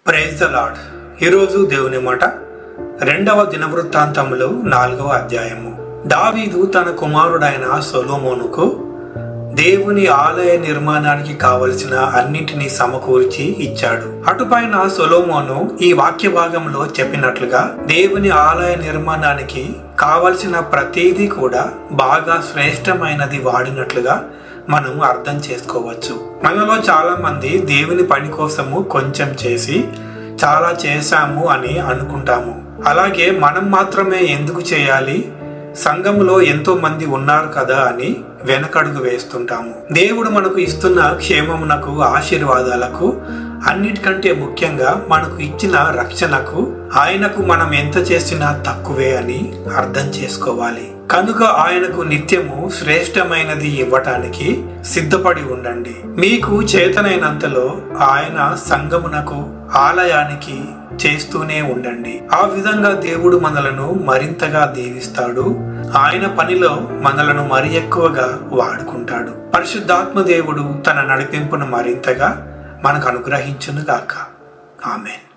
Praise the lord. ఈరోజు దేవుని మాట 2వ దినవృత్తాంతములు 4వ అధ్యాయము. దావీదు తన కుమారుడైన సొలొమోనుకు దేవుని ఆలయ నిర్మాణానికి కావలసిన అన్నింటినీ సమకూర్చి ఇచ్చాడు. అటుపైన సొలొమోను ఈ వాక్య భాగంలో చెప్పినట్లుగా దేవుని ఆలయ నిర్మాణానికి కావలసిన ప్రతిదీ కూడా బాగా శ్రేష్టమైనది వాడినట్లుగా మనం అర్థం చేసుకోవచ్చు. మనలో చాలా మంది దేవుని పని కోసము కొంచెం చేసి చాలా చేశాము అని అనుకుంటాము. అలాగే మనం మాత్రమే ఎందుకు చేయాలి, సంఘములో ఎంతో మంది ఉన్నారు కదా అని వెనకడుగు వేస్తుంటాము. దేవుడు మనకు ఇస్తున్న క్షేమమునకు, ఆశీర్వాదాలకు, అన్నిటికంటే ముఖ్యంగా మనకు ఇచ్చిన రక్షణకు ఆయనకు మనం ఎంత చేసినా తక్కువే అని అర్థం చేసుకోవాలి. కనుక ఆయనకు నిత్యము శ్రేష్టమైనది ఇవ్వటానికి సిద్ధపడి ఉండండి. మీకు చేతనైనంతలో ఆయన సంఘమునకు, ఆలయానికి చేస్తూనే ఉండండి. ఆ విధంగా దేవుడు మనలను మరింతగా దీవిస్తాడు. ఆయన పనిలో మనలను మరి ఎక్కువగా వాడుకుంటాడు. పరిశుద్ధాత్మ దేవుడు తన నడిపింపును మరింతగా మనకు అనుగ్రహించును గాక. ఆమేన్.